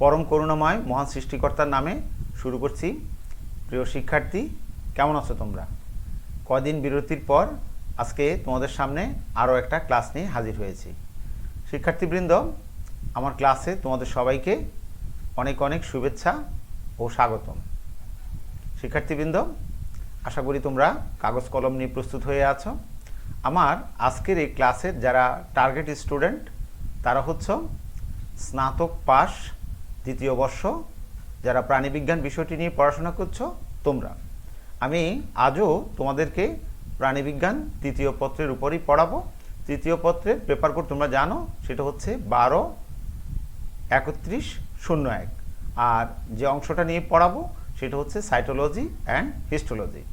পরম করুণাময় মহান সৃষ্টিকর্তার নামে শুরু করছি। প্রিয় শিক্ষার্থী, কেমন আছো তোমরা? কদিন বিরতির পর আজকে তোমাদের সামনে আরও একটা ক্লাস নিয়ে হাজির হয়েছি। শিক্ষার্থীবৃন্দ, আমার ক্লাসে তোমাদের সবাইকে অনেক অনেক শুভেচ্ছা ও স্বাগতম। শিক্ষার্থীবৃন্দ, আশা করি তোমরা কাগজ কলম নিয়ে প্রস্তুত হয়ে আছো। আমার আজকের এই ক্লাসের যারা টার্গেট স্টুডেন্ট তারা হচ্ছে স্নাতক পাস দ্বিতীয় বর্ষ, যারা প্রাণীবিজ্ঞান বিষয়টি নিয়ে পড়াশোনা করছো তোমরা। আমি আজও তোমাদেরকে প্রাণীবিজ্ঞান তৃতীয় পত্রের উপরই পড়াবো। তৃতীয় পত্রের পেপার কোড তোমরা জানো, সেটা হচ্ছে 12-31-01। আর যে অংশটা নিয়ে পড়াবো সেটা হচ্ছে সাইটোলজি অ্যান্ড হিস্টোলজি।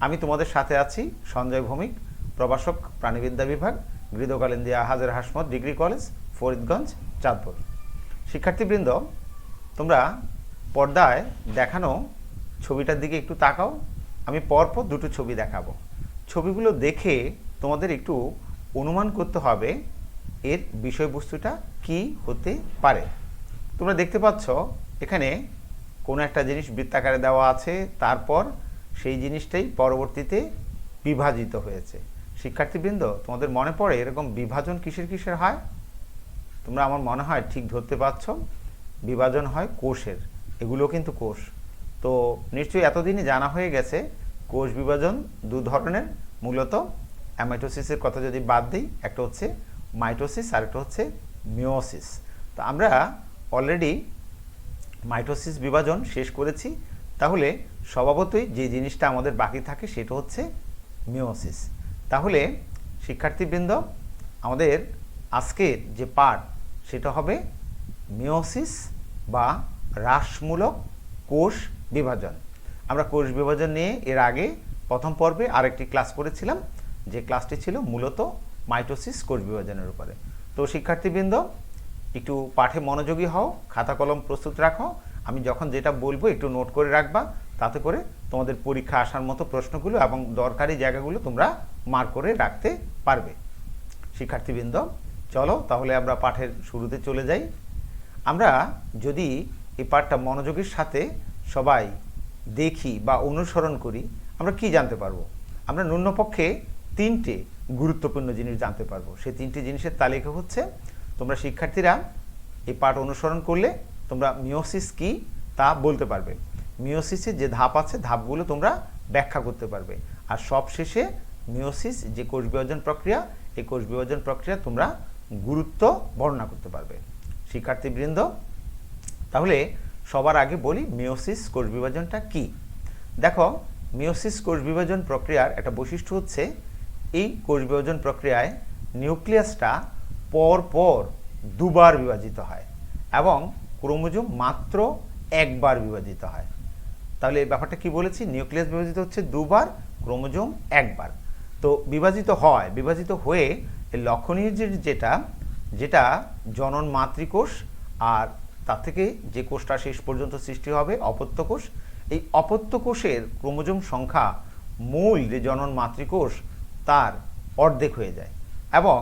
আমি তোমাদের সাথে আছি সঞ্জয় ভৌমিক, প্রভাষক, প্রাণীবিদ্যা বিভাগ, গৃহকালিন্দিয়া হাজার হাসমত ডিগ্রি কলেজ, ফরিদগঞ্জ, চাঁদপুর। শিক্ষার্থীবৃন্দ, তোমরা পর্দায় দেখানো ছবিটার দিকে একটু তাকাও। আমি পরপর দুটো ছবি দেখাবো। ছবিগুলো দেখে তোমাদের একটু অনুমান করতে হবে এর বিষয়বস্তুটা কি হতে পারে। তোমরা দেখতে পাচ্ছ এখানে কোনো একটা জিনিস বৃত্তাকারে দেওয়া আছে, তারপর সেই জিনিসটাই পরবর্তীতে বিভাজিত হয়েছে। শিক্ষার্থীবৃন্দ, তোমাদের মনে পড়ে এরকম বিভাজন কিসের কিসের হয়? তোমরা আমার মনে হয় ঠিক ধরতে পারছ, বিভাজন হয় কোষের। এগুলো কিন্তু কোষ। তো নিশ্চয়ই এতদিনই জানা হয়ে গেছে কোষ বিভাজন দু ধরনের, মূলত অ্যামাইটোসিসের কথা যদি বাদ দিই, একটা হচ্ছে মাইটোসিস আর একটা হচ্ছে মিওসিস। তো আমরা অলরেডি মাইটোসিস বিভাজন শেষ করেছি, তাহলে স্বভাবতই যে জিনিসটা আমাদের বাকি থাকে সেটা হচ্ছে মিওসিস। তাহলে শিক্ষার্থীবৃন্দ, আমাদের আজকের যে পাঠ সেটা হবে মিওসিস বা হ্রাসমূলক কোষ বিভাজন। আমরা কোষ বিভাজন নিয়ে এর আগে প্রথম পর্বে আরেকটি ক্লাস করেছিলাম, যে ক্লাসটি ছিল মূলত মাইটোসিস কোষ বিভাজনের উপরে। তো শিক্ষার্থীবৃন্দ, একটু পাঠে মনোযোগী হও, খাতা কলম প্রস্তুত রাখো। আমি যখন যেটা বলবো একটু নোট করে রাখবা, তাতে করে তোমাদের পরীক্ষা আসার মতো প্রশ্নগুলো এবং দরকারি জায়গাগুলো তোমরা মার্ক করে রাখতে পারবে। শিক্ষার্থীবৃন্দ, চলো তাহলে আমরা পাঠের শুরুতে চলে যাই। আমরা যদি এই পাঠটা মনোযোগের সাথে সবাই দেখি বা অনুসরণ করি, আমরা কি জানতে পারবো? আমরা ন্যূনপক্ষে তিনটে গুরুত্বপূর্ণ জিনিস জানতে পারবো। সেই তিনটে জিনিসের তালিকা হচ্ছে, তোমরা শিক্ষার্থীরা এই পাঠ অনুসরণ করলে তোমরা মিওসিস কি তা বলতে পারবে। মিওসিসের যে ধাপ আছে, ধাপগুলো তোমরা ব্যাখ্যা করতে পারবে। আর সবশেষে মিওসিস যে কোষ বিভাজন প্রক্রিয়া, এই কোষ বিভাজন প্রক্রিয়া তোমরা গুরুত্ব বর্ণনা করতে পারবে। শিক্ষার্থীবৃন্দ, তাহলে সবার আগে বলি মিওসিস কোষ বিভাজনটা কি। দেখো, মিওসিস কোষ বিভাজন প্রক্রিয়ার একটা বৈশিষ্ট্য হচ্ছে, এই কোষ বিভাজন প্রক্রিয়ায় নিউক্লিয়াসটা পরপর দুবার বিভাজিত হয় এবং ক্রোমোজোম মাত্র একবার বিভাজিত হয়। তাহলে এই ব্যাপারটা কি বলেছি? নিউক্লিয়াস বিভাজিত হচ্ছে দুবার, ক্রোমোজোম একবার। তো বিভাজিত হয়, বিভাজিত হয়ে লক্ষণীয় যেটা যেটা জনন মাতৃকোষ, আর তার থেকে যে কোষটা শেষ পর্যন্ত সৃষ্টি হবে অপত্য কোষ। এই অপত্য কোষের ক্রোমোজোম সংখ্যা মূল যে জনন মাতৃকোষ তার অর্ধেক হয়ে যায় এবং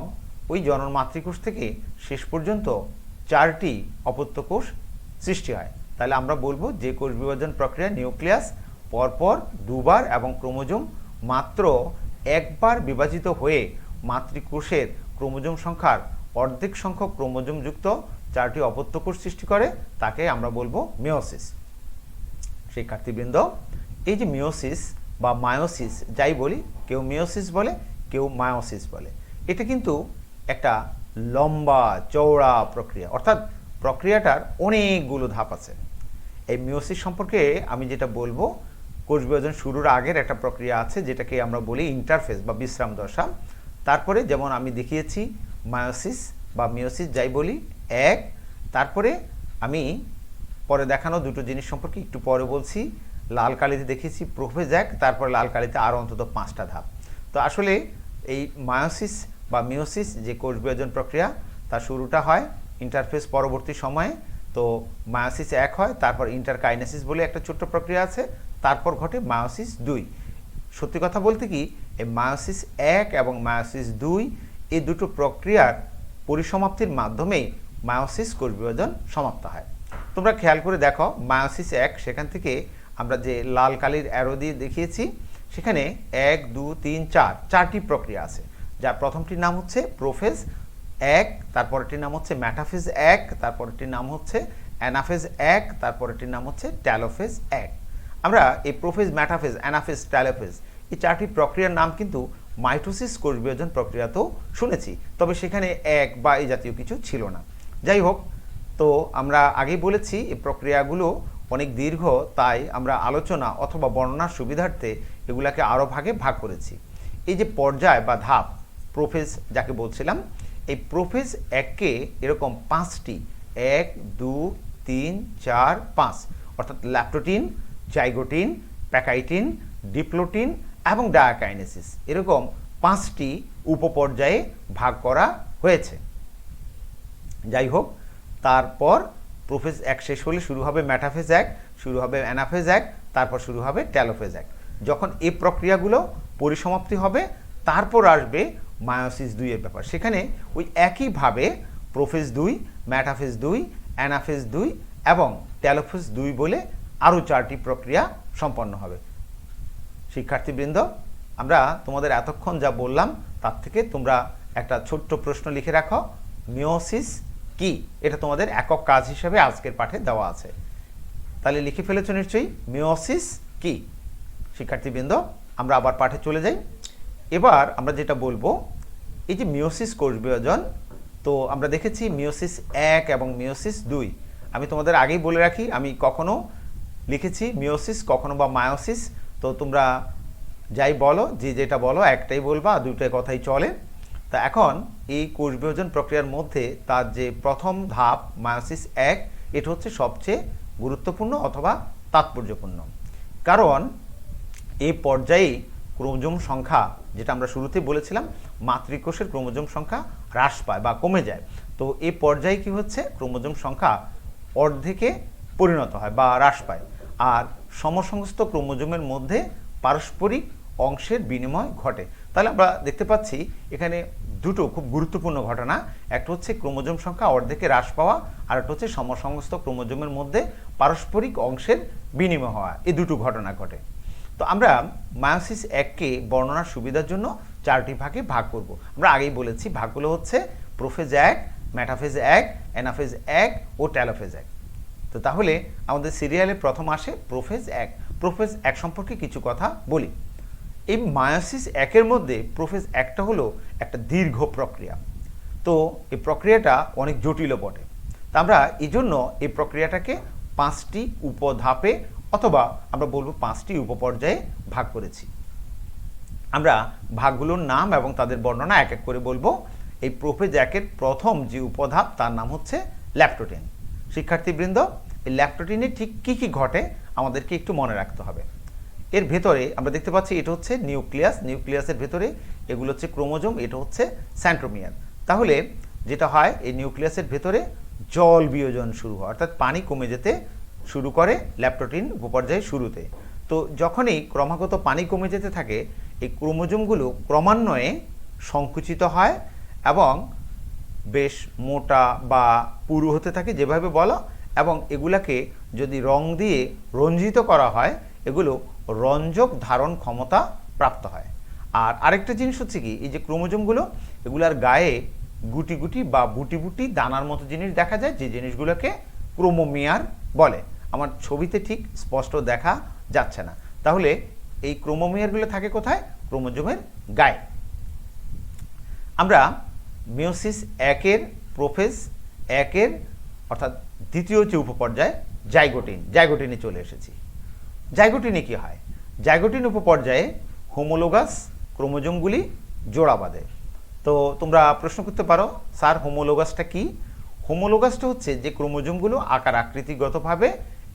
ওই জনন মাতৃকোষ থেকে শেষ পর্যন্ত 4টি অপত্য কোষ সৃষ্টি হয়। তাহলে আমরা বলবো যে কোষ বিভাজন প্রক্রিয়া নিউক্লিয়াস পরপর দুবার এবং ক্রোমোজোম মাত্র একবার বিভাজিত হয়ে মাতৃকোষের ক্রোমোজোম সংখ্যার অর্ধেক সংখ্যক ক্রোমোজোমযুক্ত 4টি অপত্য কোষ সৃষ্টি করে, তাকে আমরা বলবো মিওসিস। শিক্ষার্থীবৃন্দ, এই যে মিওসিস বা মায়োসিস যাই বলি, কেউ মিওসিস বলে, কেউ মায়োসিস বলে, এটা কিন্তু একটা লম্বা চওড়া প্রক্রিয়া, অর্থাৎ প্রক্রিয়াটার অনেকগুলো ধাপ আছে। এই মিওসিস সম্পর্কে আমি যেটা বলবো, কোষ বিভাজন শুরুর আগের একটা প্রক্রিয়া আছে যেটাকে আমরা বলি ইন্টারফেস বা বিশ্রাম দশা। তারপরে যেমন আমি দেখিয়েছি মায়োসিস বা মিওসিস যাই বলি এক, তারপরে আমি পরে দেখানো দুটো জিনিস সম্পর্কে একটু পরে বলছি। লাল কালিতে দেখিয়েছি প্রোফেজ এক, তারপর লাল কালিতে আরও অন্তত 5টা ধাপ। তো আসলে এই মায়োসিস বা মিওসিস যে কোষ বিভাজন প্রক্রিয়া, তার শুরুটা হয় ইন্টারফেস পরবর্তী সময়ে। তো মায়োসিস 1 হয়, তারপর ইন্টারকাইনেসিস বলে একটা ছোট্ট প্রক্রিয়া আছে, তারপর ঘটে মায়োসিস 2। সত্যি কথা বলতে কি, এই মায়োসিস 1 এবং মায়োসিস 2 এই দুটো প্রক্রিয়ার পরিসমাপ্তির মাধ্যমে মায়োসিস কোষ বিভাজন সমাপ্ত হয়। তোমরা খেয়াল করে দেখো মায়োসিস 1 সেখান থেকে আমরা যে লাল কালির অ্যারো দিয়ে দেখিয়েছি সেখানে 1 2 3 4 চারটি প্রক্রিয়া আছে, যার প্রথমটির নাম হচ্ছে প্রোফেজ 1, তারপরেরটির নাম হচ্ছে ম্যাটাফেজ 1, তারপরেরটির নাম হচ্ছে অ্যানাফেজ 1, তারপরেরটির নাম হচ্ছে টেলোফেজ 1। আমরা এই প্রোফেজ, ম্যাটাফেজ, অ্যানাফেজ, টেলোফেজ এই চারটি প্রক্রিয়ার নাম কিন্তু মাইটোসিস কোষ বিভাজন প্রক্রিয়াতেও শুনেছি, তবে সেখানে এক বা এই জাতীয় কিছু ছিল না। যাই হোক, তো আমরা আগেই বলেছি এই প্রক্রিয়াগুলো অনেক দীর্ঘ, তাই আমরা আলোচনা অথবা বর্ণনার সুবিধার্থে এগুলাকে আরও ভাগে ভাগ করেছি। এই যে পর্যায় বা ধাপ প্রোফেজ যাকে বলছিলাম, এই প্রোফেজ 1কে এরকম 5টি 1 2 3 4 5 অর্থাৎ ল্যাপ্টোটিন, জাইগোটিন, প্যাকাইটিন, ডিপ্লোটিন এবং ডায়াকাইনেসিস এরকম 5টি উপপর্যায়ে ভাগ করা হয়েছে। যাই হোক, তারপর প্রোফেজ 1 শেষ হলে শুরু হবে ম্যাটাফেজ 1, শুরু হবে অ্যানাফেজ 1, তারপর শুরু হবে টেলোফেজ 1। যখন এই প্রক্রিয়াগুলো পরিসমাপ্তি হবে তারপর আসবে মায়োসিস 2 এর ব্যাপার। সেখানে ওই একইভাবে প্রোফেজ 2, ম্যাটাফেজ 2, অ্যানাফেজ 2 এবং টেলোফেজ 2 বলে আরও 4টি প্রক্রিয়া সম্পন্ন হবে। শিক্ষার্থীবৃন্দ, আমরা তোমাদের এতক্ষণ যা বললাম তার থেকে তোমরা একটা ছোট্ট প্রশ্ন লিখে রাখো, মিওসিস কি? এটা তোমাদের একক কাজ হিসেবে আজকের পাঠে দেওয়া আছে। তাহলে লিখে ফেলেছো নিশ্চয়ই, মিওসিস কি? শিক্ষার্থীবৃন্দ, আমরা আবার পাঠে চলে যাই। এবার আমরা যেটা বলবো, এই যে মিওসিস কোষ বিভাজন, তো আমরা দেখেছি মিওসিস 1 এবং মিওসিস 2। আমি তোমাদের আগেই বলে রাখি, আমি কখনো লিখেছি মিওসিস, কখনো বা মায়োসিস, তো তোমরা যাই বলো, যে যেটা বলো একটাই বলবা, দুটোই কথাই চলে। তা এখন এই কোষ বিভাজন প্রক্রিয়ার মধ্যে তার যে প্রথম ধাপ মায়োসিস 1, এটা হচ্ছে সবচেয়ে গুরুত্বপূর্ণ অথবা তাৎপর্যপূর্ণ, কারণ এই পর্যায়ে ক্রোমোজোম সংখ্যা, যেটা আমরা শুরুতেই বলেছিলাম, মাতৃকোষের ক্রোমোজোম সংখ্যা হ্রাস পায় বা কমে যায়। তো এই পর্যায়ে কি হচ্ছে, ক্রোমোজোম সংখ্যা অর্ধেকে পরিণত হয় বা হ্রাস পায়, আর সমসংস্থ ক্রোমোজোমের মধ্যে পারস্পরিক অংশের বিনিময় ঘটে। তাহলে আমরা দেখতে পাচ্ছি এখানে দুটো খুব গুরুত্বপূর্ণ ঘটনা, একটা হচ্ছে ক্রোমোজোম সংখ্যা অর্ধেকে হ্রাস পাওয়া, আর একটা হচ্ছে সমসংস্থ ক্রোমোজোমের মধ্যে পারস্পরিক অংশের বিনিময় হওয়া। এই দুটো ঘটনা ঘটে। তো আমরা মায়োসিস 1কে বর্ণনার সুবিধার জন্য 4টি ভাগে ভাগ করব। আমরা আগেই বলেছি ভাগগুলো হচ্ছে প্রোফেজ 1, ম্যাটাফেজ 1, অ্যানাফেজ 1 ও টেলোফেজ 1। তো তাহলে আমাদের সিরিয়ালে প্রথম আসে প্রোফেজ 1। প্রোফেজ 1 সম্পর্কে কিছু কথা বলি। এই মায়োসিস 1-এর মধ্যে প্রোফেজ 1টা হলো একটা দীর্ঘ প্রক্রিয়া। তো এই প্রক্রিয়াটা অনেক জটিলও বটে। তা আমরা এই জন্য এই প্রক্রিয়াটাকে 5টি উপধাপে অথবা আমরা বলবো 5টি উপপর্যায়ে ভাগ করেছি। আমরা ভাগগুলোর নাম এবং তাদের বর্ণনা এক এক করে বলবো। এই প্রোফেজ 1-এর প্রথম যে উপধাপ তার নাম হচ্ছে ল্যাপ্টোটিন। শিক্ষার্থীবৃন্দ, এই ল্যাপ্টোটিনে ঠিক কী কী ঘটে আমাদেরকে একটু মনে রাখতে হবে। এর ভেতরে আমরা দেখতে পাচ্ছি এটা হচ্ছে নিউক্লিয়াস, নিউক্লিয়াসের ভেতরে এগুলো হচ্ছে ক্রোমোজোম, এটা হচ্ছে সেন্ট্রোমিয়ার। তাহলে যেটা হয়, এই নিউক্লিয়াসের ভেতরে জল বিয়োজন শুরু হয়, অর্থাৎ পানি কমে যেতে শুরু করে ল্যাপ্টোটিন উপপর্যায়ে শুরুতে। তো যখনই ক্রমাগত পানি কমে যেতে থাকে, এই ক্রোমোজোমগুলো ক্রমান্বয়ে সংকুচিত হয় এবং বেশ মোটা বা পুরু হতে থাকে যেভাবে বলো, এবং এগুলাকে যদি রং দিয়ে রঞ্জিত করা হয়, এগুলো রঞ্জক ধারণ ক্ষমতা প্রাপ্ত হয়। আর আরেকটা জিনিস হচ্ছে কি, এই যে ক্রোমোজোমগুলো, এগুলার গায়ে গুটি গুটি বা বুটি বুটি দানার মতো জিনিস দেখা যায়, যে জিনিসগুলোকে ক্রোমোমিয়ার বলে। আমার ছবিতে ঠিক স্পষ্ট দেখা যাচ্ছে না। তাহলে এই ক্রোমোমিয়ারগুলো থাকে কোথায়? ক্রোমোজোমের গায়ে। আমরা মিওসিস 1-এর প্রোফেজ 1-এর অর্থাৎ দ্বিতীয় যে উপপর্যায় জাইগোটিনে চলে এসেছি। জাইগোটিনে কি হয়? জাইগোটিন উপপর্যায়ে হোমোলোগাস ক্রোমোজোমগুলি জোড়া বাঁধে। তো তোমরা প্রশ্ন করতে পারো, স্যার হোমোলোগাসটা কি? হোমোলোগাসটা হচ্ছে যে ক্রোমোজোমগুলো আকার আকৃতিগতভাবে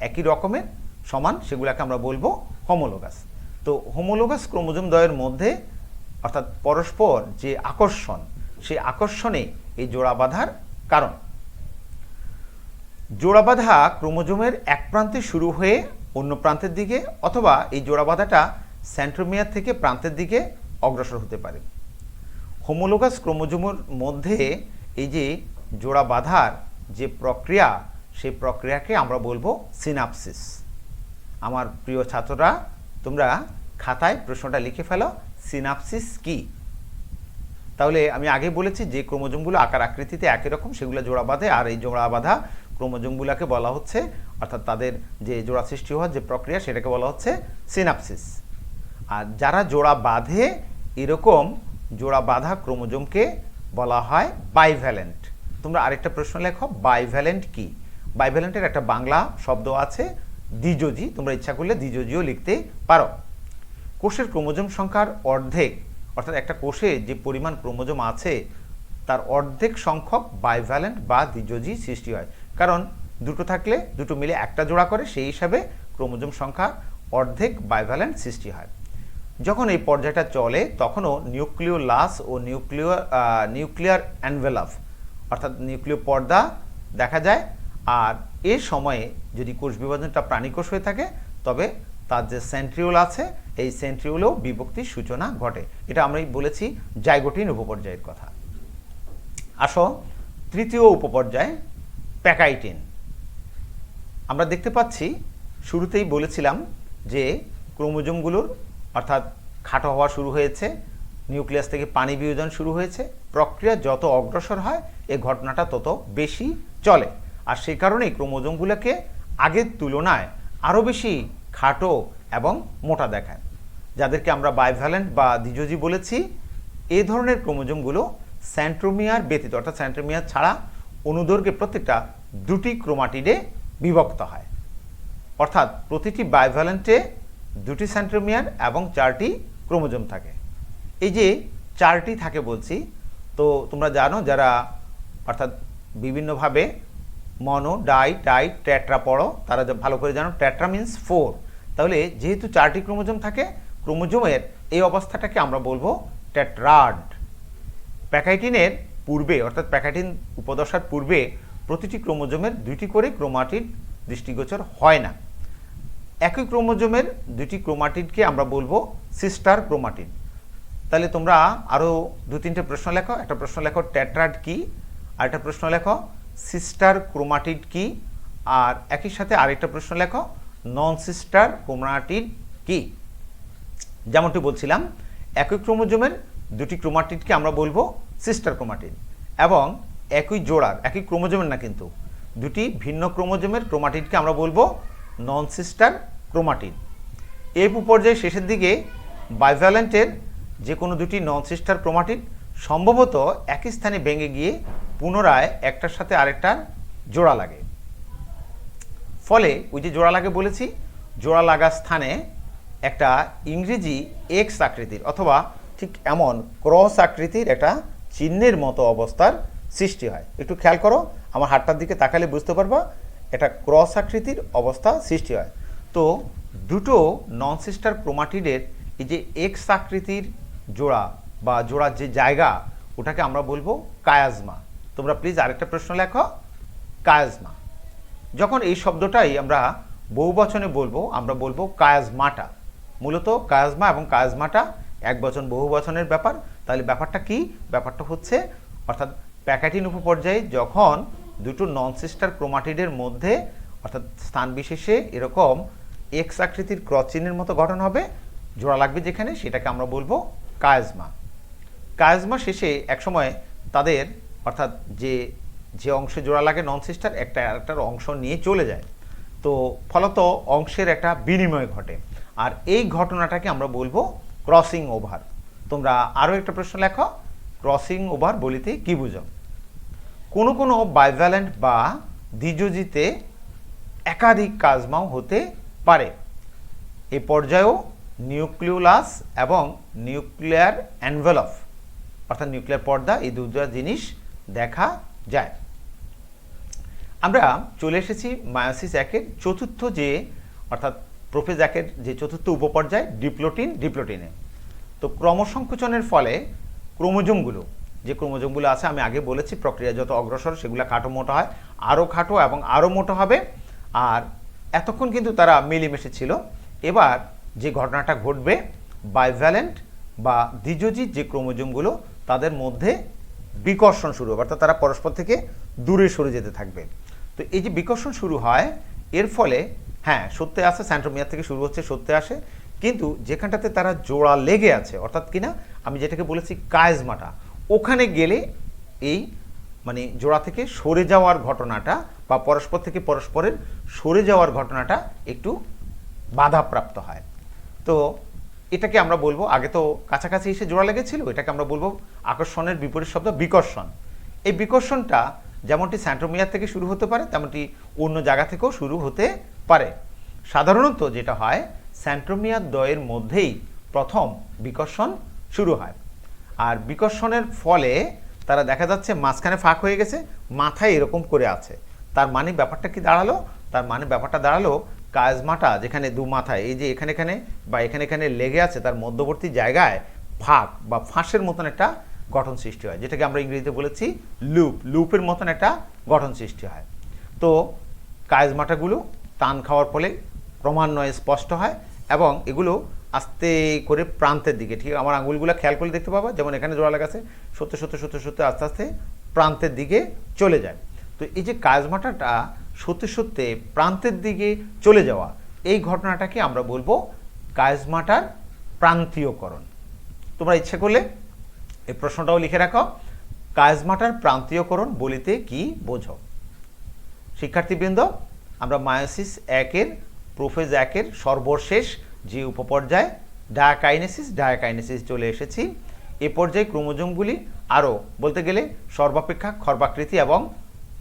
একই রকমের সমান, সেগুলোকে আমরা বলবো হোমোলোগাস। তো হোমোলোগাস ক্রোমোজোম দ্বয়ের মধ্যে অর্থাৎ পরস্পর যে আকর্ষণ, সেই আকর্ষণে এই জোড়া বাঁধার কারণ। জোড়া বাঁধা ক্রোমোজোমের এক প্রান্তে শুরু হয়ে অন্য প্রান্তের দিকে, অথবা এই জোড়া বাঁধাটা সেন্ট্রোমিয়ার থেকে প্রান্তের দিকে অগ্রসর হতে পারে। হোমোলোগাস ক্রোমোজোমের মধ্যে এই যে জোড়া বাঁধার যে প্রক্রিয়া, সেই প্রক্রিয়াকে আমরা বলবো সিনাপসিস। আমার প্রিয় ছাত্ররা, তোমরা খাতায় প্রশ্নটা লিখে ফেলো, সিনাপসিস কি? তাহলে আমি আগে বলেছি যে ক্রোমোজোমগুলো আকার আকৃতিতে একই রকম সেগুলো জোড়া বাঁধে, আর এই জোড়া বাঁধা ক্রোমোজোমগুলোকে বলা হচ্ছে, অর্থাৎ তাদের যে জোড়া সৃষ্টি হওয়ার যে প্রক্রিয়া সেটাকে বলা হচ্ছে সিনাপসিস। আর যারা জোড়া বাঁধে এরকম জোড়া বাঁধা ক্রোমোজোমকে বলা হয় বাইভ্যালেন্ট। তোমরা আরেকটা প্রশ্ন লেখো, বাইভ্যালেন্ট কি? বাইভ্যালেন্টের একটা বাংলা শব্দ আছে দ্বিযোজী, তোমরা ইচ্ছা করলে দ্বিযোজীও লিখতে পারো। কোষের ক্রোমোজোম সংখ্যার অর্ধেক, অর্থাৎ একটা কোষে যে পরিমাণ ক্রোমোজোম আছে তার অর্ধেক সংখ্যক বাইভ্যালেন্ট বা দ্বিযোজী সৃষ্টি হয়। কারণ দুটো থাকলে দুটো মিলে একটা জোড়া করে, সেই হিসাবে ক্রোমোজোম সংখ্যা অর্ধেক বাইভ্যালেন্ট সৃষ্টি হয়। যখন এই পর্যায়টা চলে তখনও নিউক্লিওলাস ও নিউক্লিয়ার অ্যানভেলপ, অর্থাৎ নিউক্লিয় পর্দা দেখা যায়। আর এ সময়ে যদি কোষ বিভাজনটা প্রাণীকোষ হয়ে থাকে তবে তার যে সেন্ট্রিওল আছে এই সেন্ট্রিওলেও বিভক্তির সূচনা ঘটে। এটা আমরাই বলেছি জাইগোটিন উপপর্যায়ের কথা। আসো তৃতীয় উপপর্যায়, প্যাকাইটিন। আমরা দেখতে পাচ্ছি শুরুতেই বলেছিলাম যে ক্রোমোজোমগুলোর অর্থাৎ খাটো হওয়া শুরু হয়েছে, নিউক্লিয়াস থেকে পানি বিয়োজন শুরু হয়েছে। প্রক্রিয়া যত অগ্রসর হয় এই ঘটনাটা তত বেশি চলে, আর সেই কারণেই ক্রোমোজোমগুলোকে আগের তুলনায় আরও বেশি খাটো এবং মোটা দেখায়, যাদেরকে আমরা বাইভ্যালেন্ট বা দ্বিযোজী বলেছি। এই ধরনের ক্রোমোজোমগুলো সেন্ট্রোমিয়ার ব্যতীত, অর্থাৎ সেন্ট্রোমিয়ার ছাড়া অনুদৈর্ঘ্যে প্রত্যেকটা দুটি ক্রোমাটিডে বিভক্ত হয়। অর্থাৎ প্রতিটি বাইভ্যালেন্টে দুটি সেন্ট্রোমিয়ার এবং 4টি ক্রোমোজোম থাকে। এই যে 4টি থাকে বলছি, তো তোমরা জানো যারা অর্থাৎ বিভিন্নভাবে মনো, ডাই, টাই, টেট্রা পড়ো তারা ভালো করে জানো টেট্রা মিন্স 4। তাহলে যেহেতু 4টি ক্রোমোজোম থাকে, ক্রোমোজোমের এই অবস্থাটাকে আমরা বলবো টেট্রাড। প্যাকাইটিনের পূর্বে, অর্থাৎ প্যাকাইটিন উপদশার পূর্বে প্রতিটি ক্রোমোজোমের 2টি করে ক্রোমাটিড দৃষ্টিগোচর হয় না। একই ক্রোমোজোমের 2টি ক্রোমাটিডকে আমরা বলবো সিস্টার ক্রোমাটিড। তাহলে তোমরা আরও 2-3টে প্রশ্ন লেখো। একটা প্রশ্ন লেখো টেট্রাড কি, আর একটা প্রশ্ন লেখো সিস্টার ক্রোমাটিড কি, আর একই সাথে আরেকটা প্রশ্ন লেখো নন সিস্টার ক্রোমাটিড কি। যেমনটি বলছিলাম, একই ক্রোমোজোমের 2টি ক্রোমাটিডকে আমরা বলবো সিস্টার ক্রোমাটিড, এবং একই জোড়ার, একই ক্রোমোজোমের না কিন্তু 2টি ভিন্ন ক্রোমোজোমের ক্রোমাটিডকে আমরা বলবো নন সিস্টার ক্রোমাটিড। এই উপপর্যায়ে শেষের দিকে বাইভ্যালেন্টের যে কোনো 2টি নন সিস্টার ক্রোমাটিড সম্ভবত একই স্থানে ভেঙে গিয়ে পুনরায় একটার সাথে আরেকটার জোড়া লাগে। ফলে ওই যে জোড়া লাগে বলেছি, জোড়া লাগা স্থানে একটা ইংরেজি এক্স আকৃতির অথবা ঠিক এমন ক্রস আকৃতির একটা চিহ্নের মতো অবস্থার সৃষ্টি হয়। একটু খেয়াল করো, আমার হাতটার দিকে তাকালে বুঝতে পারবা এটা ক্রস আকৃতির অবস্থা সৃষ্টি হয়। তো দুটো নন সিস্টার ক্রোমাটিডের এই যে এক্স আকৃতির জোড়া বা জোড়ার যে জায়গা ওটাকে আমরা বলবো কায়াজমা। তোমরা প্লিজ আরেকটা প্রশ্ন লেখো, কায়াজমা। যখন এই শব্দটাই আমরা বহুবচনে বলবো, আমরা বলবো কায়াজমাটা। মূলত কায়াজমা এবং কায়াজমাটা একবচন বহুবচনের ব্যাপার। তাহলে ব্যাপারটা কি? ব্যাপারটা হচ্ছে অর্থাৎ প্যাকাইটিন উপপর্যায়ে যখন দুটো নন সিস্টার ক্রোমাটিডের মধ্যে অর্থাৎ স্থান বিশেষে এরকম এক্স আকৃতির ক্রস চিহ্নের মতো গঠন হবে, জোড়া লাগবে যেখানে, সেটাকে আমরা বলবো কায়াজমা। কায়াজমা শেষে একসময় তাদের অর্থাৎ যে অংশে জোড়া লাগে নন সিস্টার একটার অংশ নিয়ে চলে যায়। তো ফলত অংশের একটা বিনিময় ঘটে, আর এই ঘটনাটাকে আমরা বলবো ক্রসিং ওভার। তোমরা আরও একটা প্রশ্ন লেখো, ক্রসিং ওভার বলিতে কি বুঝো? কোনো কোনো বাইভ্যালেন্ট বা দ্বিযোজীতে একাধিক কাজমাও হতে পারে। এই পর্যায়েও নিউক্লিওলাস এবং নিউক্লিয়ার অ্যানভেলপ অর্থাৎ নিউক্লিয়ার পর্দা, এই দুটো জিনিস দেখা যায়। আমরা চলে এসেছি মায়োসিস একের চতুর্থ যে অর্থাৎ প্রোফেজ একের যে চতুর্থ উপপর্যায় ডিপ্লোটিনে। তো ক্রমসংকোচনের ফলে ক্রোমোজোমগুলো, যে ক্রোমোজোমগুলো আছে আমি আগে বলেছি প্রক্রিয়া যত অগ্রসর সেগুলো খাটো মোটো হয়, আরও খাটো এবং আরও মোটো হবে। আর এতক্ষণ কিন্তু তারা মিলেমিশে ছিল। এবার যে ঘটনাটা ঘটবে, বাইভ্যালেন্ট বা দ্বিযোজী যে ক্রোমোজোমগুলো তাদের মধ্যে বিকর্ষণ শুরু হবে, অর্থাৎ তারা পরস্পর থেকে দূরে সরে যেতে থাকবে। তো এই যে বিকর্ষণ শুরু হয়, এর ফলে হ্যাঁ সত্যি আসে, সেন্ট্রোমিয়ার থেকে শুরু হচ্ছে, সত্যি আসে, কিন্তু যেখানটাতে তারা জোড়া লেগে আছে, অর্থাৎ কিনা আমি যেটাকে বলেছি কায়েজমাটা, ওখানে গেলে এই মানে জোড়া থেকে সরে যাওয়ার ঘটনাটা বা পরস্পর থেকে পরস্পরের সরে যাওয়ার ঘটনাটা একটু বাধাপ্রাপ্ত হয়। তো এটাকে আমরা বলবো, আগে তো কাছাকাছি এসে জোড়া লেগেছিল, এটাকে আমরা বলবো আকর্ষণের বিপরীত শব্দ বিকর্ষণ। এই বিকর্ষণটা যেমনটি সেন্ট্রোমিয়ার থেকে শুরু হতে পারে, তেমনটি অন্য জায়গা থেকেও শুরু হতে পারে। সাধারণত যেটা হয়, সেন্ট্রোমিয়ার দ্বয়ের মধ্যেই প্রথম বিকর্ষণ শুরু হয়, আর বিকর্ষণের ফলে তারা দেখা যাচ্ছে মাঝখানে ফাঁক হয়ে গেছে, মাথায় এরকম করে আছে। তার মানে ব্যাপারটা কি দাঁড়ালো? তার মানে ব্যাপারটা দাঁড়ালো কায়েজমাটা যেখানে দু মাথায় এই যে এখানে এখানে বা এখানে এখানে লেগে আছে, তার মধ্যবর্তী জায়গায় ফাঁক বা ফাঁসের মতন একটা গঠন সৃষ্টি হয়, যেটাকে আমরা ইংরেজিতে বলেছি লুপ। লুপের মতন একটা গঠন সৃষ্টি হয়। তো কায়েজমাটাগুলো টান খাওয়ার ফলে ক্রমান্বয়ে স্পষ্ট হয় এবং এগুলো আস্তে করে প্রান্তের দিকে, ঠিক আমার আঙুলগুলো খেয়াল করলে দেখতে পাবো, যেমন এখানে জোড়া লাগা আছে, সত্যি সত্যি সত্যি সত্যি আস্তে আস্তে প্রান্তের দিকে চলে যায়। তো এই যে কায়েজমাটাটা সত্যি সত্যি প্রান্তের দিকে চলে যাওয়া, এই ঘটনাটাকে আমরা বলবো কায়েজমাটার প্রান্তীয়করণ। তোমরা ইচ্ছে করলে এই প্রশ্নটাও লিখে রাখো, কায়েজমাটার প্রান্তীয়করণ বলিতে কি বোঝো? শিক্ষার্থীবৃন্দ, আমরা মায়োসিস একের প্রোফেজ একের সর্বশেষ যে উপপর্যায় ডায়াকাইনেসিস চলে এসেছি। এ পর্যায়ে ক্রোমোজোমগুলি আরও বলতে গেলে সর্বাপেক্ষা খর্বাকৃতি এবং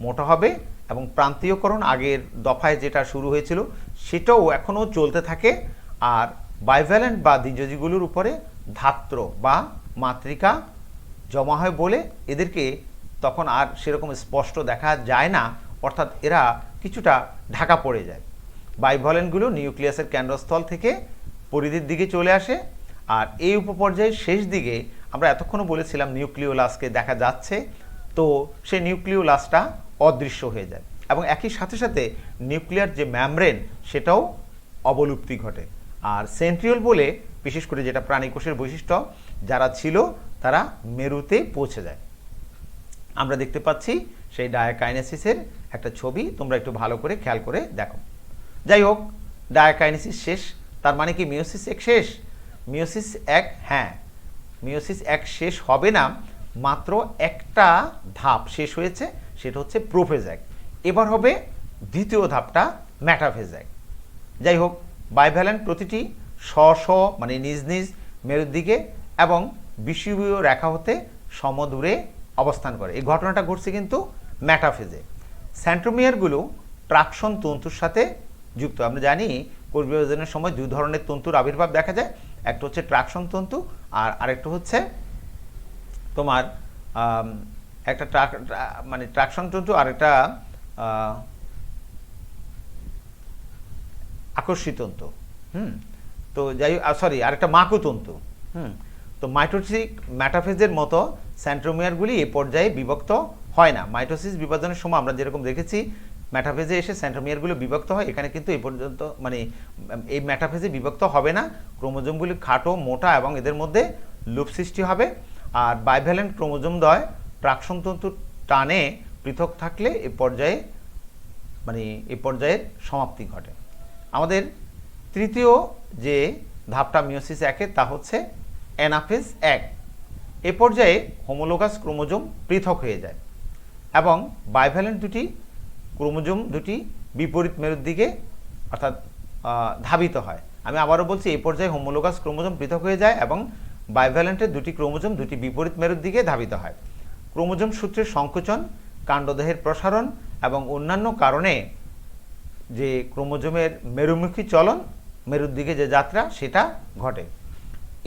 মোটা হবে, এবং প্রান্তীয়করণ আগের দফায় যেটা শুরু হয়েছিল সেটাও এখনও চলতে থাকে। আর বাইভ্যালেন্ট বা দ্বিযোজীগুলোর উপরে ধাত্র বা মাতৃকা জমা হয় বলে এদেরকে তখন আর সেরকম স্পষ্ট দেখা যায় না, অর্থাৎ এরা কিছুটা ঢাকা পড়ে যায়। বাইভ্যালেন্টগুলো নিউক্লিয়াসের কেন্দ্রস্থল থেকে পরিধির দিকে চলে আসে, আর এই উপপর্যায়ের শেষ দিকে আমরা এতক্ষণও বলেছিলাম নিউক্লিওলাসকে দেখা যাচ্ছে, তো সেই নিউক্লিওলাসটা অদৃশ্য হয়ে যায় এবং একই সাথে সাথে নিউক্লিয়ার যে ম্যামব্রেন সেটাও অবলুপ্তি ঘটে। আর সেন্ট্রিওল বলে বিশেষ করে যেটা প্রাণীকোষের বৈশিষ্ট্য, যারা ছিল তারা মেরুতে পৌঁছে যায়। আমরা দেখতে পাচ্ছি সেই ডায়াকাইনেসিসের একটা ছবি, তোমরা একটু ভালো করে খেয়াল করে দেখো। যাই হোক, ডায়াকাইনেসিস শেষ, তার মানে কি মিওসিস এক শেষ? মিওসিস এক, হ্যাঁ মিওসিস এক শেষ হবে না, মাত্র একটা ধাপ শেষ হয়েছে, সেটা হচ্ছে প্রোফেজ এক। এবার হবে দ্বিতীয় ধাপটা মেটাফেজ এক। যাই হোক, বাইভ্যালেন্ট প্রতিটি স্ব মানে নিজ নিজ মেরুর দিকে এবং বিষুবীয় রেখা হতে সমদূরে অবস্থান করে। এই ঘটনাটা ঘটছে কিন্তু মেটাফেজে। সেন্ট্রোমিয়ারগুলো ট্রাকশন তন্তুর সাথে যুক্ত। আমরা জানি কোষ বিভাজনের সময় দুই ধরনের তন্তুর আবির্ভাব দেখা যায়, একটা হচ্ছে ট্রাকশন তন্তু আর আরেকটা হচ্ছে তোমার একটা মানে ট্রাকশন তন্তু আর একটা আকর্ষী তন্তু। তো যাই সরি আরেকটা মাকুতন্তু। তো মাইটোসিস মেটাফেজের মতো সেন্ট্রোমিয়ারগুলি এ পর্যায়ে বিভক্ত হয় না। মাইটোসিস বিভাজনের সময় আমরা যেরকম দেখেছি মেটাফেজে এসে সেন্ট্রোমিয়ারগুলো বিভক্ত হয়, এখানে কিন্তু এই পর্যন্ত মানে এই মেটাফেজে বিভক্ত হবে না। ক্রোমোজোমগুলি খাটো মোটা এবং এদের মধ্যে লুপ সৃষ্টি হবে। আর বাইভ্যালেন্ট ক্রোমোজোমদ্বয় ট্রাকশন তন্তুর টানে পৃথক থাকলে এই পর্যায়ে মানে এই পর্যায়ের সমাপ্তি ঘটে। আমাদের তৃতীয় যে ধাপটা মিওসিস একে, তা হচ্ছে অ্যানাফেজ এক। এ পর্যায়ে হোমোলোগাস ক্রোমোজোম পৃথক হয়ে যায় এবং বাইভ্যালেন্ট দুটি ক্রোমোজোম দুটি বিপরীত মেরুর দিকে অর্থাৎ ধাবিত হয়। আমি আবারও বলছি, এই পর্যায়ে হোমোলোগাস ক্রোমোজোম পৃথক হয়ে যায় এবং বাইভ্যালেন্টের দুটি ক্রোমোজোম দুটি বিপরীত মেরুর দিকে ধাবিত হয়। ক্রোমোজোম সূত্রের সংকোচন, কাণ্ডদেহের প্রসারণ এবং অন্যান্য কারণে যে ক্রোমোজোমের মেরুমুখী চলন, মেরুর দিকে যে যাত্রা, সেটা ঘটে।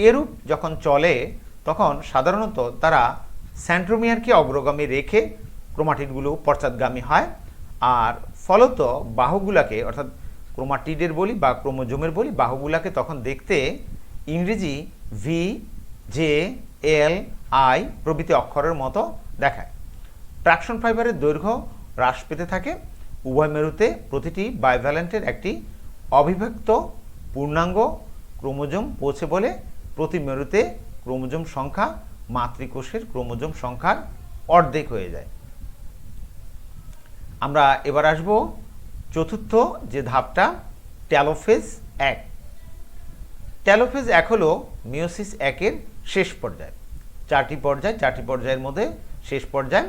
এরূপ যখন চলে তখন সাধারণত তারা সেন্ট্রোমিয়ারকে অগ্রগামী রেখে ক্রোমাটিডগুলো পশ্চাৎগামী হয়, আর ফলত বাহুগুলাকে অর্থাৎ ক্রোমাটিডের বলি বা ক্রোমোজোমের বলি বাহুগুলাকে তখন দেখতে ইংরেজি ভি, জে, এল, আই প্রভৃতি অক্ষরের মতো দেখায়। ট্রাকশন ফাইবারের দৈর্ঘ্য হ্রাস পেতে থাকে। উভয় মেরুতে প্রতিটি বাইভ্যালেন্টের একটি অবিভক্ত পূর্ণাঙ্গ ক্রোমোজোম পৌঁছে বলে প্রতি মেরুতে ক্রোমোজোম সংখ্যা মাতৃকোষের ক্রোমোজোম সংখ্যার অর্ধেক হয়ে যায়। আমরা এবার আসব চতুর্থ যে ধাপটা, টেলোফেজ 1। টেলোফেজ 1 হলো মিওসিস 1-এর শেষ পর্যায়। চারটি পর্যায়ের মধ্যে শেষ পর্যায়।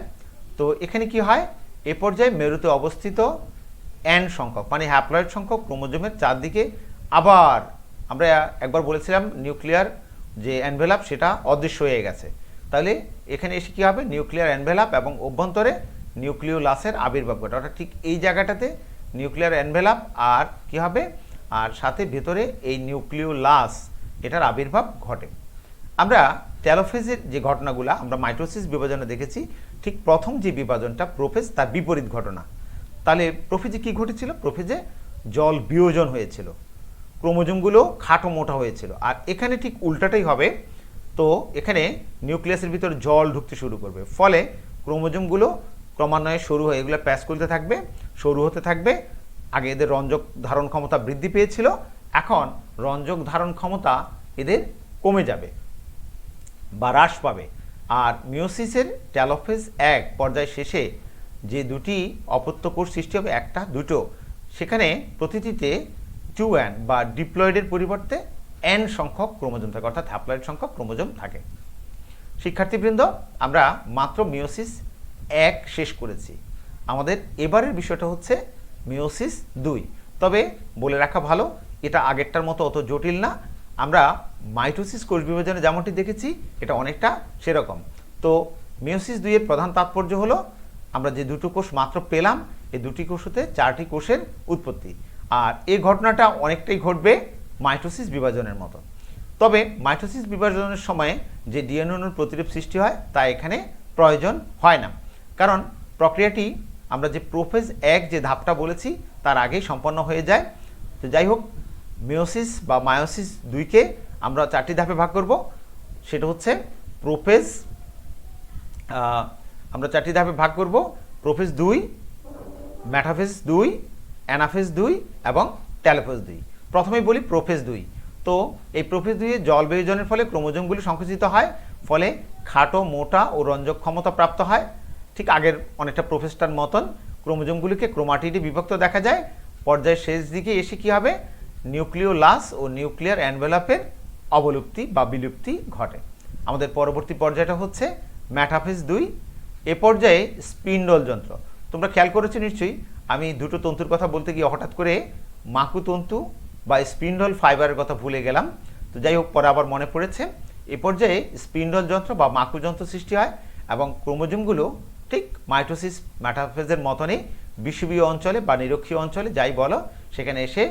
তো এখানে কি হয়, এ পর্যায়ে মেরুতে অবস্থিত এন সংখ্যক মানে হ্যাপ্লয়েড সংখ্যক ক্রোমোজোমের চারদিকে আবার আমরা একবার বলেছিলাম নিউক্লিয়ার যে এনভেলাপ সেটা অদৃশ্য হয়ে গেছে। তাহলে এখানে এসে কী হবে, নিউক্লিয়ার এনভেলাপ এবং অভ্যন্তরে নিউক্লিওলাসের আবির্ভাব ঘটে। অর্থাৎ ঠিক এই জায়গাটাতে নিউক্লিয়ার এনভেলাপ আর কি হবে, আর সাথে ভেতরে এই নিউক্লিওলাস এটার আবির্ভাব ঘটে। আমরা টেলোফেজের যে ঘটনাগুলো আমরা মাইটোসিস বিভাজনে দেখেছি, ঠিক প্রথম যে বিভাজনটা প্রোফেজ তার বিপরীত ঘটনা। তাহলে প্রোফেজে কি ঘটেছিল, প্রোফেজে জল বিয়োজন হয়েছিল, ক্রোমোজোমগুলো খাটো মোটা হয়েছিল। আর এখানে ঠিক উল্টাটাই হবে। তো এখানে নিউক্লিয়াসের ভিতর জল ঢুকতে শুরু করবে, ফলে ক্রোমোজোমগুলো ক্রমান্বয়ে সরু হয়ে এগুলো প্যাচ করতে থাকবে, সরু হতে থাকবে। আগে এদের রঞ্জক ধারণ ক্ষমতা বৃদ্ধি পেয়েছিল, এখন রঞ্জক ধারণ ক্ষমতা এদের কমে যাবে বা হ্রাস পাবে। আর মিওসিসের টেলোফেজ 1 পর্যায় শেষে যে দুটি অপত্য কোষ সৃষ্টি হবে, একটা দুটো, সেখানে প্রতিটিতে 2n বা ডিপ্লয়েডের পরিবর্তে n সংখ্যক ক্রোমোজোম থাকে, অর্থাৎ হ্যাপ্লয়েড সংখ্যক ক্রোমোজোম থাকে। শিক্ষার্থীবৃন্দ, আমরা মাত্র মিওসিস 1 শেষ করেছি। আমাদের এবারের বিষয়টা হচ্ছে মিওসিস 2। তবে বলে রাখা ভালো, এটা আগেরটার মতো অত জটিল না। আমরা মাইটোসিস কোষ বিভাজনে যেমনটি দেখেছি এটা অনেকটা সেরকম। তো মিওসিস 2 এর প্রধান তাৎপর্য হলো আমরা যে দুটো কোষ মাত্র পেলাম, এই দুটি কোষ হতে 4টি কোষের উৎপত্তি। আর এই ঘটনাটা অনেকটাই ঘটবে মাইটোসিস বিভাজনের মতো। তবে মাইটোসিস বিভাজনের সময়ে যে ডিএনএ অণুর প্রতিরূপ সৃষ্টি হয় তা এখানে প্রয়োজন হয় না, কারণ প্রক্রিয়াটি আমরা যে প্রোফেজ 1 যে ধাপটা বলেছি তার আগেই সম্পন্ন হয়ে যায়। তো যাই হোক, মিওসিস বা মায়োসিস 2-কে আমরা 4টি ধাপে ভাগ করব। সেটা হচ্ছে প্রোফেজ, আমরা 4টি ধাপে ভাগ করব, প্রোফেজ 2, মেটাফেজ 2, অ্যানাফেজ 2 এবং টেলোফেজ 2। প্রথমেই বলি প্রোফেজ 2। তো এই প্রোফেজ 2 এ জল বিয়োজনের ফলে ক্রোমোজোমগুলি সংকুচিত হয়, ফলে খাটো মোটা ও রঞ্জক ক্ষমতা প্রাপ্ত হয়। ঠিক আগের অনেকটা প্রোফেজটার মতন ক্রোমোজোমগুলিকে ক্রোমাটিডে বিভক্ত দেখা যায়। পর্যায়ের শেষ দিকে এসে কী হবে, নিউক্লিওলাস ও নিউক্লিয়ার এনভেলাপের অবলুপ্তি বা বিলুপ্তি ঘটে। আমাদের পরবর্তী পর্যায়টা হচ্ছে মেটাফেজ 2। এ পর্যায়ে স্পিন্ডল যন্ত্র। তোমরা খেয়াল করেছো নিশ্চয়ই, আমি দুটো তন্তুর কথা বলতে গিয়ে হঠাৎ করে মাকুতন্তু বা স্পিন্ডল ফাইবারের কথা ভুলে গেলাম। তো যাই হোক, পরে আবার মনে পড়েছে। এ পর্যায়ে স্পিন্ডল যন্ত্র বা মাকু যন্ত্র সৃষ্টি হয় এবং ক্রোমোজোমগুলো ঠিক মাইটোসিস মেটাফেজের মতনই বিষুবীয় অঞ্চলে বা নিরক্ষীয় অঞ্চলে যাই বলো সেখানে এসে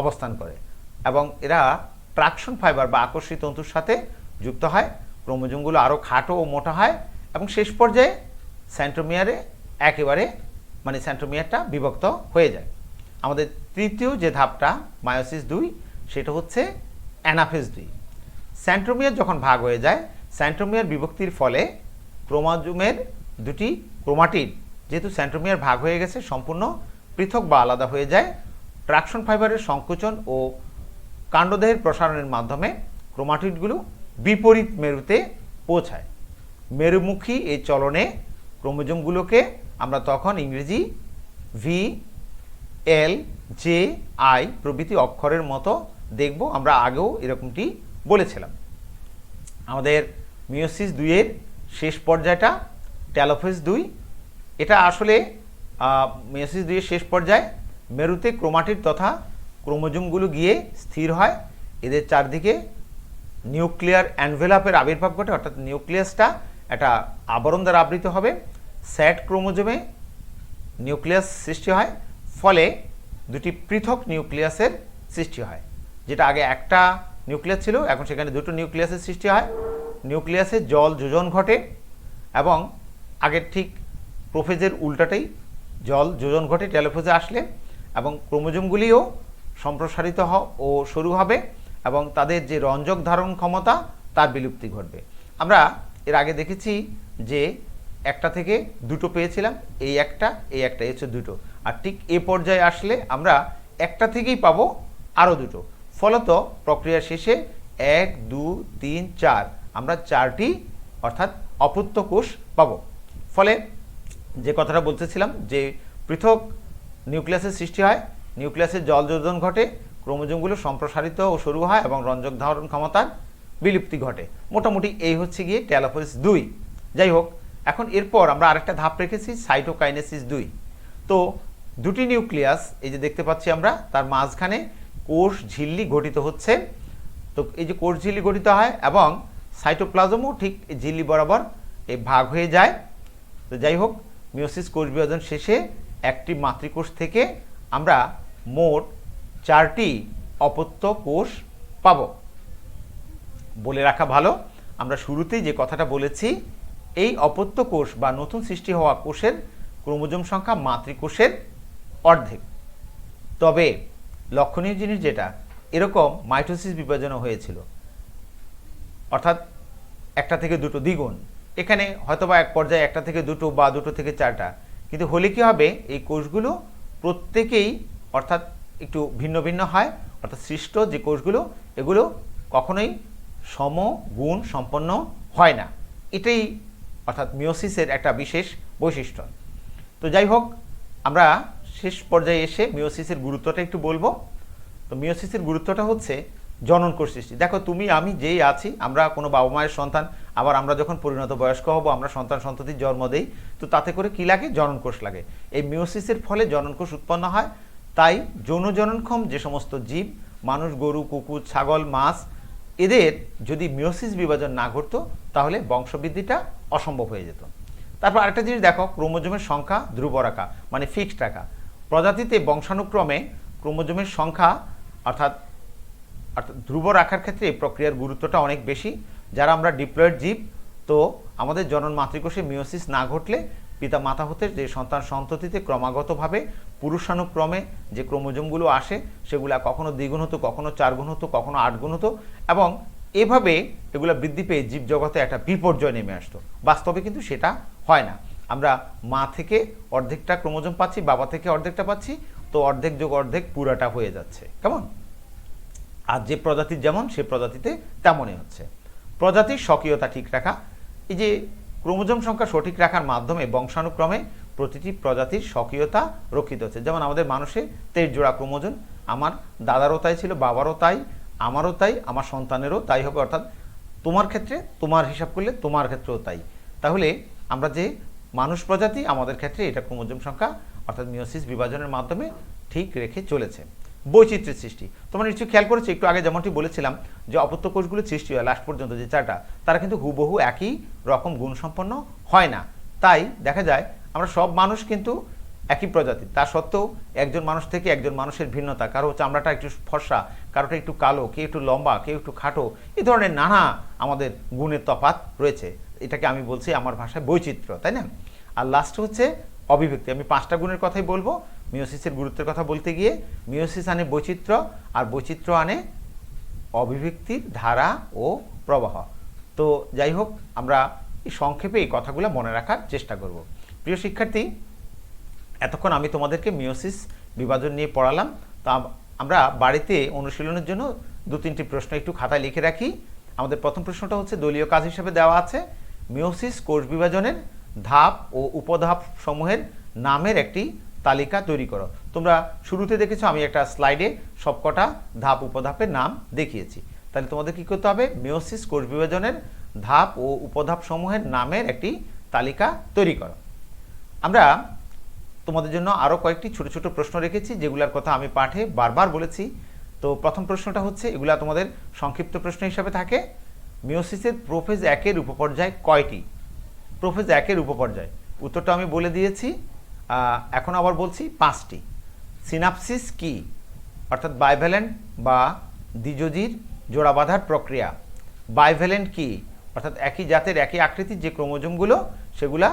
অবস্থান করে এবং এরা ট্রাকশন ফাইবার বা আকর্ষী তন্তুর সাথে যুক্ত হয়। ক্রোমোজোমগুলো আরও খাটো ও মোটা হয় এবং শেষ পর্যায়ে সেন্ট্রোমিয়ারে একেবারে মানে সেন্ট্রোমিয়ারটা বিভক্ত হয়ে যায়। আমাদের তৃতীয় যে ধাপটা মায়োসিস 2, সেটা হচ্ছে অ্যানাফেজ 2। সেন্ট্রোমিয়ার যখন ভাগ হয়ে যায়, সেন্ট্রোমিয়ার বিভক্তির ফলে ক্রোমোজোমের দুটি ক্রোমাটিড যেহেতু সেন্ট্রোমিয়ার ভাগ হয়ে গেছে সম্পূর্ণ পৃথক বা আলাদা হয়ে যায়। ট্রাকশন ফাইবারের সংকোচন ও কাণ্ডদেহের প্রসারণের মাধ্যমে ক্রোমাটিডগুলো বিপরীত মেরুতে পৌঁছায়। মেরুমুখী এই চলনে ক্রোমোজোমগুলোকে আমরা তখন ইংরেজি ভি, এল, জে, আই প্রভৃতি অক্ষরের মতো দেখব। আমরা আগেও এরকমটি বলেছিলাম। আমাদের মিওসিস 2 এর শেষ পর্যায়টা টেলোফেজ 2। এটা আসলে মিওসিস 2 এর শেষ পর্যায়ে মেরুতে ক্রোমাটিড তথা ক্রোমোজোমগুলো গিয়ে স্থির হয়। এদের চারদিকে নিউক্লিয়ার এনভেলাপের আবির্ভাব ঘটে, অর্থাৎ নিউক্লিয়াসটা একটা আবরণ দ্বারা আবৃত হবে। স্যাট ক্রোমোজোমে নিউক্লিয়াস সৃষ্টি হয়, ফলে দুটি পৃথক নিউক্লিয়াসের সৃষ্টি হয়। যেটা আগে একটা নিউক্লিয়াস ছিল, এখন সেখানে দুটো নিউক্লিয়াসের সৃষ্টি হয়। নিউক্লিয়াসে জল যোজন ঘটে এবং আগের ঠিক প্রোফেজের উল্টাটাই জল যোজন ঘটে টেলোফেজে আসলে, এবং ক্রোমোজোমগুলিও সম্প্রসারিত ও সরু হবে এবং তাদের যে রঞ্জক ধারণ ক্ষমতা তার বিলুপ্তি ঘটবে। আমরা এর আগে দেখেছি যে একটা থেকে দুটো পেয়েছিলাম, এই একটা এই হচ্ছে দুটো। আর ঠিক এ পর্যায়ে আসলে আমরা একটা থেকেই পাবো আরও দুটো। ফলত প্রক্রিয়া শেষে 1, 2, 3, 4 আমরা 4টি অর্থাৎ অপত্য কোষ পাবো। ফলে যে কথাটা বলতেছিলাম যে পৃথক নিউক্লিয়াসের সৃষ্টি হয়, নিউক্লিয়াসের জল যোজন ঘটে, ক্রোমোজোমগুলো সম্প্রসারিত ও সরু হয় এবং রঞ্জক ধারণ ক্ষমতার বিলুপ্তি ঘটে। মোটামুটি এই হচ্ছে গিয়ে টেলোফেজ 2। যাই হোক, এখন এরপর আমরা আরেকটা ধাপ রেখেছি সাইটোকাইনেসিস 2। তো দুটি নিউক্লিয়াস এই যে দেখতে পাচ্ছি আমরা, তার মাঝখানে কোষ ঝিল্লি গঠিত হচ্ছে। তো এই যে কোষ ঝিল্লি গঠিত হয় এবং সাইটোপ্লাজমও ঠিক এই ঝিল্লি বরাবর এই ভাগ হয়ে যায়। তো যাই হোক, মিওসিস কোষ বিভাজন শেষে একটি মাতৃকোষ থেকে আমরা মোট 4টি অপত্য কোষ পাব। বলে রাখা ভালো, আমরা শুরুতেই যে কথাটা বলেছি, এই অপত্য কোষ বা নতুন সৃষ্টি হওয়া কোষের ক্রোমোজোম সংখ্যা মাতৃকোষের অর্ধেক। তবে লক্ষণীয় জিনিস যেটা, এরকম মাইটোসিস বিভাজনও হয়েছিল, অর্থাৎ একটা থেকে দুটো, দ্বিগুণ। এখানে হয়তোবা এক পর্যায়ে একটা থেকে দুটো বা দুটো থেকে 4টা, কিন্তু হলে কি হবে, এই কোষগুলো প্রত্যেকেই অর্থাৎ একটু ভিন্ন ভিন্ন হয়। অর্থাৎ সৃষ্ট যে কোষগুলো, এগুলো কখনোই সমগুণ সম্পন্ন হয় না। এটাই অর্থাৎ মিওসিসের একটা বিশেষ বৈশিষ্ট্য। তো যাই হোক, আমরা শেষ পর্যায়ে এসে মিওসিসের গুরুত্বটা একটু বলবো। তো মিওসিসের গুরুত্বটা হচ্ছে জনন কোষ সৃষ্টি। দেখো, তুমি আমি যেই আছি, আমরা কোনো বাবা মায়ের সন্তান, আবার আমরা যখন পরিণত বয়স্ক হব, আমরা সন্তান সন্ততির জন্ম দেই। তো তাতে করে কি লাগে? জনন কোষ লাগে। এই মিওসিসের ফলে জনন কোষ উৎপন্ন হয়। তাই যৌন জননক্ষম যে সমস্ত জীব, মানুষ, গরু, কুকুর, ছাগল, মাছ, এদের যদি মিওসিস বিভাজন না ঘটতো, তাহলে বংশবৃদ্ধিটা অসম্ভব হয়ে যেত। তারপর আরেকটা জিনিস দেখো, ক্রোমোজোমের সংখ্যা ধ্রুব রাখা, মানে ফিক্সড রাখা। প্রজাতিতে বংশানুক্রমে ক্রোমোজোমের সংখ্যা অর্থাৎ ধ্রুব রাখার ক্ষেত্রে এই প্রক্রিয়ার গুরুত্বটা অনেক বেশি। যারা আমরা ডিপ্লয়েড জীব, তো আমাদের জনন মাতৃকোষে মিওসিস না ঘটলে পিতা মাতা হতে যে সন্তান সন্ততিতে ক্রমাগতভাবে পুরুষানুক্রমে যে ক্রোমোজোমগুলো আসে, সেগুলো কখনো দ্বিগুণ হতো, কখনো 4 গুণ হতো, কখনো 8 গুণ হতো, এবং এভাবে এগুলো বৃদ্ধি পেয়ে জীবজগতে একটা বিপর্যয় নেমে আসতো। বাস্তবে কিন্তু সেটা হয় না। আমরা মা থেকে অর্ধেকটা ক্রোমোজোম পাচ্ছি, বাবা থেকে অর্ধেকটা পাচ্ছি, তো অর্ধেক যোগ অর্ধেক পুরাটা হয়ে যাচ্ছে। কেমন? আর যে প্রজাতির যেমন, সে প্রজাতিতে তেমনই হচ্ছে। প্রজাতির স্বকীয়তা ঠিক রাখা, এই যে ক্রোমোজোম সংখ্যা সঠিক রাখার মাধ্যমে বংশানুক্রমে প্রতিটি প্রজাতির স্বকীয়তা রক্ষিত হচ্ছে। যেমন আমাদের মানুষে 23 জোড়া ক্রোমোজোম, আমার দাদারও তাই ছিল, বাবারও তাই, আমারও তাই, আমার সন্তানেরও তাই হবে। অর্থাৎ তোমার ক্ষেত্রে, তোমার হিসাব করলে তোমার ক্ষেত্রেও তাই। তাহলে আমরা যে মানুষ প্রজাতি, আমাদের ক্ষেত্রে এটা ক্রোমোজোম সংখ্যা অর্থাৎ মিওসিস বিভাজনের মাধ্যমে ঠিক রেখে চলেছে। বৈচিত্র্যের সৃষ্টি, তোমরা নিশ্চয়ই খেয়াল করেছো, একটু আগে যেমনটি বলেছিলাম যে অপত্য কোষগুলো সৃষ্টি হয় লাস্ট পর্যন্ত যে 4টা, তারা কিন্তু হুবহু একই রকম গুণসম্পন্ন হয় না। তাই দেখা যায় আমরা সব মানুষ কিন্তু একই প্রজাতি, তা সত্ত্বেও একজন মানুষ থেকে একজন মানুষের ভিন্নতা, কারো চামড়াটা একটু ফর্সা, কারোটা একটু কালো, কেউ একটু লম্বা, কেউ একটু খাটো, এই ধরনের নানা আমাদের গুণের তফাৎ রয়েছে। এটাকে আমি বলছি আমার ভাষায় বৈচিত্র্য, তাই না? আর লাস্ট হচ্ছে অভিব্যক্তি। আমি 5টা গুণের কথাই বলবো মিওসিসের গুরুত্বের কথা বলতে গিয়ে। মিওসিস আনে বৈচিত্র্য, আর বৈচিত্র্য আনে অভিব্যক্তির ধারা ও প্রবাহ। তো যাই হোক, আমরা এই সংক্ষেপে এই কথাগুলো মনে রাখার চেষ্টা করব। প্রিয় শিক্ষার্থী, এতক্ষণ আমি তোমাদেরকে মিওসিস বিভাজন নিয়ে পড়ালাম। তা আমরা বাড়িতে অনুশীলনের জন্য 2-3টি প্রশ্ন একটু খাতায় লিখে রাখি। আমাদের প্রথম প্রশ্নটা হচ্ছে দলীয় কাজ হিসেবে দেওয়া আছে, মিওসিস কোষ বিভাজনের ধাপ ও উপধাপ সমূহের নামের একটি তালিকা তৈরি করো। তোমরা শুরুতে দেখেছো আমি একটা স্লাইডে সবকটা ধাপ উপধাপের নাম দেখিয়েছি। তাহলে তোমাদের কি করতে হবে? মিওসিস কোষ বিভাজনের ধাপ ও উপধাপ সমূহের নামের একটি তালিকা তৈরি করো। আমরা তোমাদের জন্য আরও কয়েকটি ছোট ছোট প্রশ্ন রেখেছি, যেগুলোর কথা আমি পাঠে বারবার বলেছি। তো প্রথম প্রশ্নটা হচ্ছে, এগুলা তোমাদের সংক্ষিপ্ত প্রশ্ন হিসাবে থাকে, মিওসিসের প্রোফেজ 1-এর উপপর্যায় কয়টি? প্রোফেজ 1-এর উপপর্যায় উত্তরটা আমি বলে দিয়েছি, এখন আবার বলছি 5টি। সিনাপসিস কি? অর্থাৎ বাইভ্যালেন্ট বা দ্বিযোজির জোড়া বাঁধার প্রক্রিয়া। বাইভ্যালেন্ট কি? অর্থাৎ একই জাতের একই আকৃতির যে ক্রোমোজোমগুলো, সেগুলা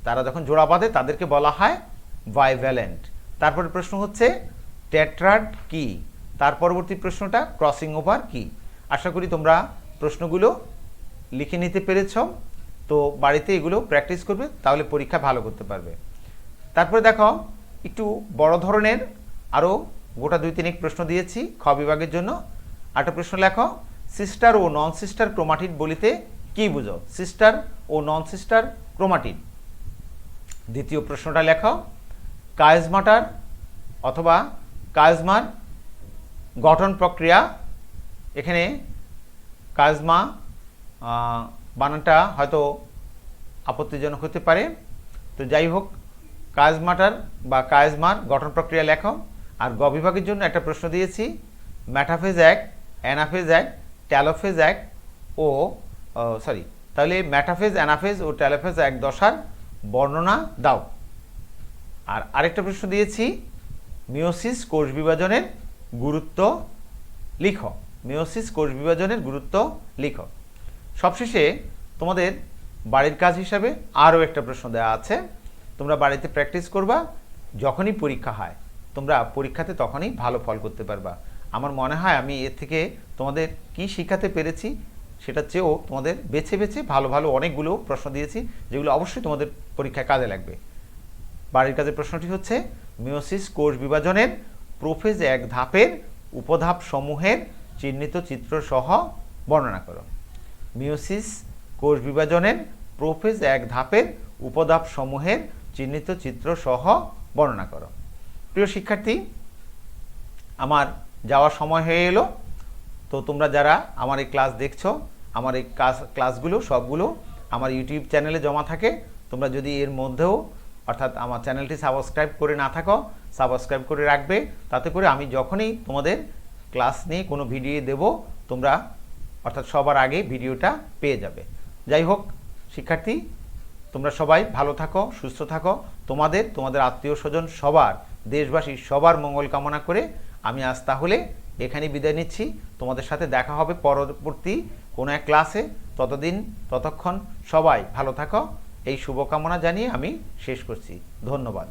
তারা যখন জোড়া বাঁধে তাদেরকে বলা হয় বাইভ্যালেন্ট। তারপরে প্রশ্ন হচ্ছে টেট্রাড কি? তার পরবর্তী প্রশ্নটা ক্রসিং ওভার কি? আশা করি তোমরা প্রশ্নগুলো লিখে নিতে পেরেছ। তো বাড়িতে এগুলো প্র্যাকটিস করবে, তাহলে পরীক্ষা ভালো করতে পারবে। তারপরে দেখো, একটু বড় ধরনের আরও গোটা 2-3 প্রশ্ন দিয়েছি খ বিভাগের জন্য। একটা প্রশ্ন লেখো, সিস্টার ও নন সিস্টার ক্রোমাটিড বলিতে কি বুঝো? সিস্টার ও নন সিস্টার ক্রোমাটিড। দ্বিতীয় প্রশ্নটা লেখো, কায়েজমাটার অথবা কায়েজমার গঠন প্রক্রিয়া। এখানে কায়েজমা বানানটা হয়তো আপত্তিজনক হতে পারে, তো যাই হোক কায়েজমাটার বা কায়েজমার গঠন প্রক্রিয়া লেখো। আর গ বিভাগের জন্য একটা প্রশ্ন দিয়েছি, মেটাফেজ এক, অ্যানাফেজ এক, ট্যালোফেজ এক ও তাহলে মেটাফেজ, অ্যানাফেজ ও ট্যালোফেজ এক দশার বর্ণনা দাও। আর আরেকটা প্রশ্ন দিয়েছি, মিওসিস কোষ বিভাজনের গুরুত্ব লিখো। মিওসিস কোষ বিভাজনের গুরুত্ব লিখো। সবশেষে তোমাদের বাড়ির কাজ হিসাবে আরও একটা প্রশ্ন দেওয়া আছে, তোমরা বাড়িতে প্র্যাকটিস করবা, যখনই পরীক্ষা হয় তোমরা পরীক্ষাতে তখনই ভালো ফল করতে পারবা। আমার মনে হয় আমি এর থেকে তোমাদের কি শিখাতে পেরেছি সেটার চেয়েও তোমাদের বেছে বেছে ভালো ভালো অনেকগুলো প্রশ্ন দিয়েছি, যেগুলো অবশ্যই তোমাদের পরীক্ষায় কাজে লাগবে। বাড়ির কাজের প্রশ্নটি হচ্ছে, মিওসিস কোষ বিভাজনের প্রোফেজ এক ধাপের উপধাপ সমূহের চিহ্নিত চিত্র সহ বর্ণনা করো। মিওসিস কোষ বিভাজনের প্রোফেজ এক ধাপের উপধাপ সমূহের চিহ্নিত চিত্র সহ বর্ণনা করো। প্রিয় শিক্ষার্থী, আমার যাওয়ার সময় হয়ে এলো। তো তোমরা যারা আমার এই ক্লাস দেখছো, আমার এই ক্লাসগুলো সবগুলো আমার ইউটিউব চ্যানেলে জমা থাকে। তোমরা যদি এর মধ্যেও অর্থাৎ আমার চ্যানেলটি সাবস্ক্রাইব করে না থাকো, সাবস্ক্রাইব করে রাখবে, তাতে করে আমি যখনই তোমাদের ক্লাস নিয়ে কোনো ভিডিও দেব তোমরা অর্থাৎ সবার আগে ভিডিওটা পেয়ে যাবে। যাই হোক শিক্ষার্থী, তোমরা সবাই ভালো থাকো, সুস্থ থাকো। তোমাদের আত্মীয় স্বজন সবার, দেশবাসী সবার মঙ্গল কামনা করে আমি আজ তাহলে এখানেই বিদায় নিচ্ছি। তোমাদের সাথে দেখা হবে পরবর্তী কোনো এক ক্লাসে। ততক্ষণ সবাই ভালো থাকো, এই শুভকামনা জানিয়ে আমি শেষ করছি। ধন্যবাদ।